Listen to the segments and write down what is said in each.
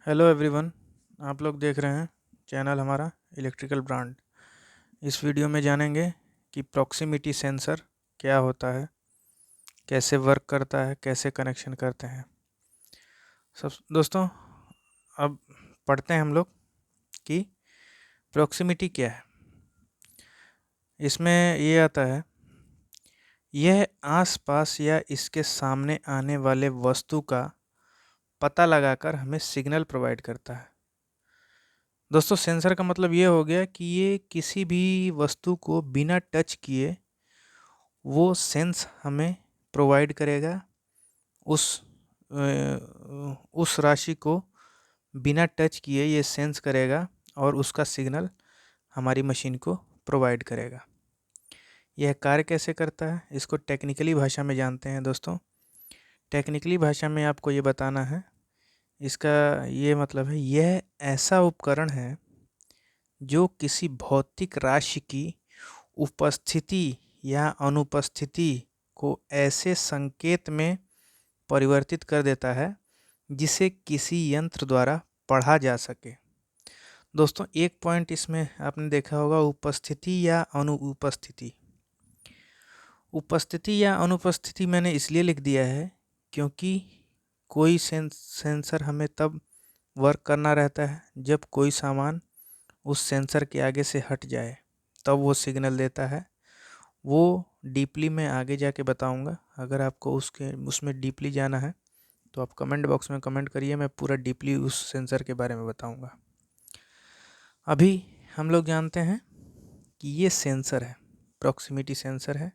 Hello everyone. आप लोग देख रहे हैं चैनल हमारा इलेक्ट्रिकल ब्रांड। इस वीडियो में जानेंगे कि प्रॉक्सिमिटी सेंसर क्या होता है, कैसे वर्क करता है, कैसे कनेक्शन करते हैं। सब दोस्तों, अब पढ़ते हैं हम लोग कि प्रॉक्सिमिटी क्या है। इसमें ये आता है, यह आसपास या इसके सामने आने वाले वस्तु का पता लगाकर हमें सिग्नल प्रोवाइड करता है। दोस्तों, सेंसर का मतलब ये हो गया कि ये किसी भी वस्तु को बिना टच किए वो सेंस हमें प्रोवाइड करेगा। उस उस राशि को बिना टच किए ये सेंस करेगा और उसका सिग्नल हमारी मशीन को प्रोवाइड करेगा। यह कार्य कैसे करता है, इसको टेक्निकली भाषा में जानते हैं दोस्तों। टेक्निकली भाषा में आपको ये बताना है, इसका ये मतलब है, यह ऐसा उपकरण है जो किसी भौतिक राशि की उपस्थिति या अनुपस्थिति को ऐसे संकेत में परिवर्तित कर देता है जिसे किसी यंत्र द्वारा पढ़ा जा सके। दोस्तों, एक पॉइंट इसमें आपने देखा होगा, उपस्थिति या अनुपस्थिति। उपस्थिति या अनुपस्थिति मैंने इसलिए लिख दिया है क्योंकि कोई सेंसर हमें तब वर्क करना रहता है जब कोई सामान उस सेंसर के आगे से हट जाए, तब वो सिग्नल देता है। वो डीपली मैं आगे जाके बताऊंगा। अगर आपको उसमें डीपली जाना है तो आप कमेंट बॉक्स में कमेंट करिए, मैं पूरा डीपली उस सेंसर के बारे में बताऊंगा। अभी हम लोग जानते हैं कि ये सेंसर है, प्रॉक्सिमिटी सेंसर है।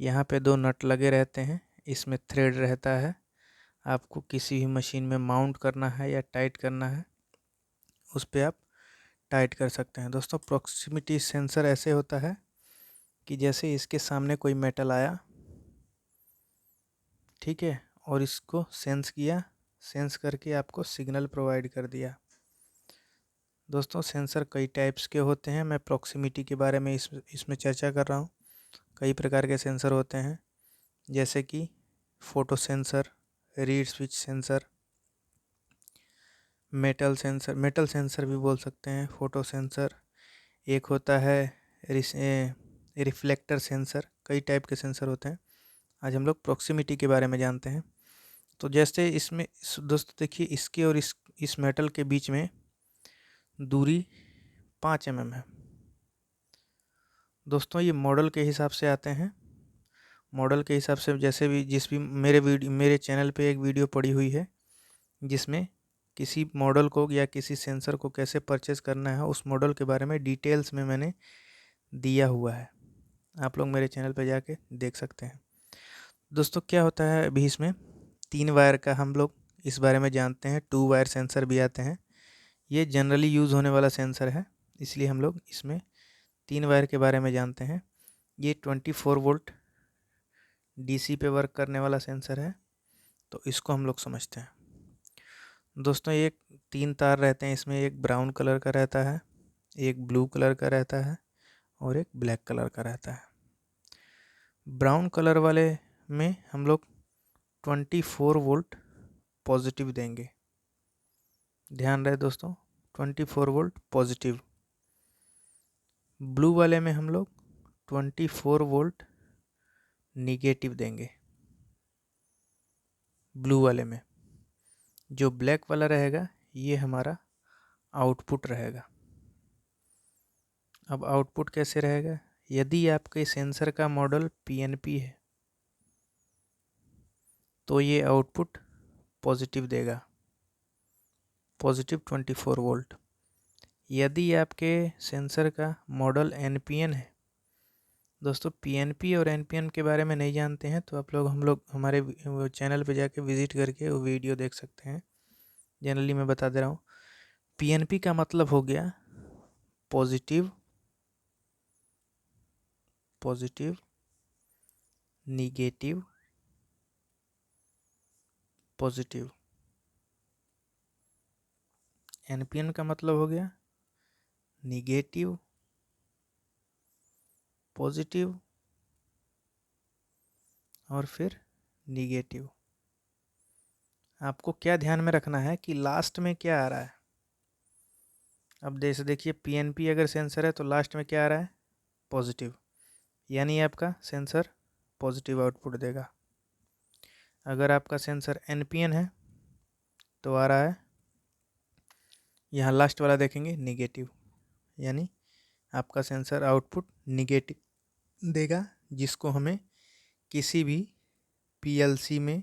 यहाँ पे दो नट लगे रहते हैं, इसमें थ्रेड रहता है। आपको किसी भी मशीन में माउंट करना है या टाइट करना है, उस पर आप टाइट कर सकते हैं। दोस्तों, प्रॉक्सिमिटी सेंसर ऐसे होता है कि जैसे इसके सामने कोई मेटल आया, ठीक है, और इसको सेंस किया, सेंस करके आपको सिग्नल प्रोवाइड कर दिया। दोस्तों, सेंसर कई टाइप्स के होते हैं, मैं प्रॉक्सिमिटी के बारे में इसमें चर्चा कर रहा हूँ। कई प्रकार के सेंसर होते हैं, जैसे कि photo sensor, reed switch sensor, metal sensor भी बोल सकते हैं, फोटो सेंसर। एक होता है रिफ्लेक्टर सेंसर। कई टाइप के सेंसर होते हैं। आज हम लोग प्रॉक्सिमिटी के बारे में जानते हैं। तो जैसे इसमें दोस्तों देखिए, इसके और इस मेटल के बीच में दूरी 5 mm है। दोस्तों, ये मॉडल के हिसाब से आते हैं। मॉडल के हिसाब से, जैसे भी जिस भी मेरे चैनल पे एक वीडियो पड़ी हुई है जिसमें किसी मॉडल को या किसी सेंसर को कैसे परचेज़ करना है, उस मॉडल के बारे में डिटेल्स में मैंने दिया हुआ है। आप लोग मेरे चैनल पे जाके देख सकते हैं। दोस्तों, क्या होता है, अभी इसमें 3 वायर का हम लोग इस बारे में जानते हैं। 2 वायर सेंसर भी आते हैं। ये जनरली यूज़ होने वाला सेंसर है, इसलिए हम लोग इसमें 3 वायर के बारे में जानते हैं। ये 24 वोल्ट डीसी पे वर्क करने वाला सेंसर है, तो इसको हम लोग समझते हैं। दोस्तों, एक 3 तार रहते हैं इसमें, एक ब्राउन कलर का रहता है, एक ब्लू कलर का रहता है और एक ब्लैक कलर का रहता है। ब्राउन कलर वाले में हम लोग 24 वोल्ट पॉजिटिव देंगे। ध्यान रहे दोस्तों, 24 वोल्ट पॉजिटिव। ब्लू वाले में हम लोग 24 वोल्ट निगेटिव देंगे। ब्लू वाले में जो ब्लैक वाला रहेगा, ये हमारा आउटपुट रहेगा। अब आउटपुट कैसे रहेगा, यदि आपके सेंसर का मॉडल पीएनपी है तो ये आउटपुट पॉजिटिव देगा, पॉजिटिव 24 वोल्ट। यदि आपके सेंसर का मॉडल एनपीएन है, दोस्तों पीएनपी और एनपीएन के बारे में नहीं जानते हैं तो हम लोग हमारे चैनल पे जाके विजिट करके वो वीडियो देख सकते हैं। जनरली मैं बता दे रहा हूँ, पीएनपी का मतलब हो गया positive, positive, negative, positive. NPN का मतलब हो गया निगेटिव, पॉजिटिव और फिर निगेटिव। आपको क्या ध्यान में रखना है कि लास्ट में क्या आ रहा है। अब जैसे देखिए पीएनपी अगर सेंसर है तो लास्ट में क्या आ रहा है, पॉजिटिव, यानी आपका सेंसर पॉजिटिव आउटपुट देगा। अगर आपका सेंसर एनपीएन है तो आ रहा है, यहाँ लास्ट वाला देखेंगे निगेटिव, यानी आपका सेंसर आउटपुट निगेटिव देगा, जिसको हमें किसी भी पीएलसी में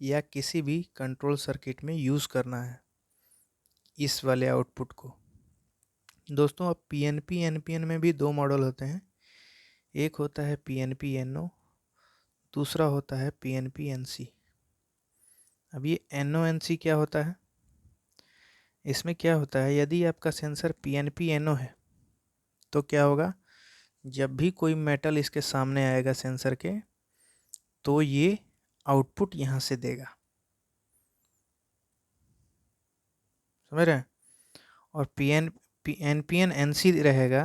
या किसी भी कंट्रोल सर्किट में यूज़ करना है, इस वाले आउटपुट को। दोस्तों अब पीएनपी एनपीएन में भी दो मॉडल होते हैं, एक होता है पीएनपी एनओ, दूसरा होता है पीएनपी एनसी। अब ये एनओ एनसी क्या होता है, इसमें क्या होता है, यदि आपका सेंसर पीएनपी एनओ है तो क्या होगा, जब भी कोई मेटल इसके सामने आएगा सेंसर के, तो ये आउटपुट यहाँ से देगा, समझ रहे हैं। और एनपीएन एनसी रहेगा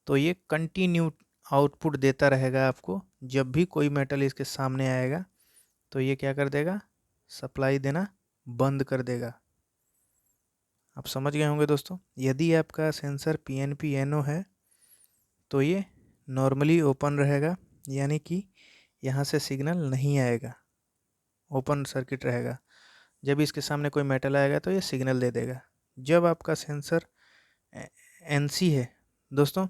तो ये कंटिन्यू आउटपुट देता रहेगा आपको। जब भी कोई मेटल इसके सामने आएगा तो ये क्या कर देगा, सप्लाई देना बंद कर देगा। आप समझ गए होंगे दोस्तों। यदि आपका सेंसर पीएनपी एनओ है तो ये नॉर्मली ओपन रहेगा, यानी कि यहाँ से सिग्नल नहीं आएगा, ओपन सर्किट रहेगा। जब इसके सामने कोई मेटल आएगा तो ये सिग्नल दे देगा। जब आपका सेंसर एनसी है दोस्तों,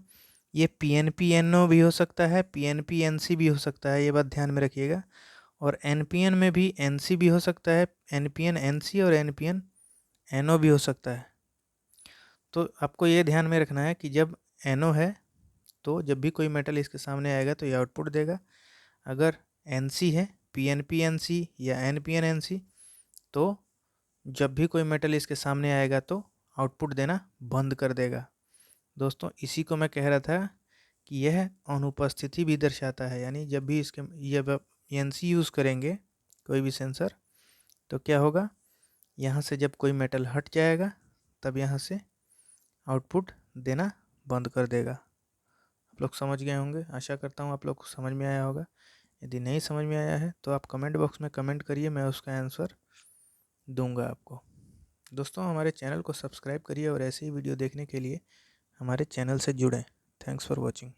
ये पीएनपी एनओ भी हो सकता है, पीएनपी एनसी भी हो सकता है, ये बात ध्यान में रखिएगा। और एनपीएन में भी एनसी भी हो सकता है, एनपीएन एनसी और एनपीएन एनओ भी हो सकता है। तो आपको ये ध्यान में रखना है कि जब एनओ है तो जब भी कोई मेटल इसके सामने आएगा तो ये आउटपुट देगा। अगर एनसी है, पीएनपी एनसी या एनपीएन एनसी, तो जब भी कोई मेटल इसके सामने आएगा तो आउटपुट देना बंद कर देगा। दोस्तों इसी को मैं कह रहा था कि यह अनुपस्थिति भी दर्शाता है, यानी जब भी इसके जब एनसी यूज़ करेंगे कोई भी सेंसर तो क्या होगा, यहाँ से जब कोई मेटल हट जाएगा तब यहाँ से आउटपुट देना बंद कर देगा। आप लोग समझ गए होंगे, आशा करता हूँ आप लोग को समझ में आया होगा। यदि नहीं समझ में आया है तो आप कमेंट बॉक्स में कमेंट करिए, मैं उसका आंसर दूंगा आपको। दोस्तों हमारे चैनल को सब्सक्राइब करिए और ऐसे ही वीडियो देखने के लिए हमारे चैनल से जुड़ें। Thanks for watching.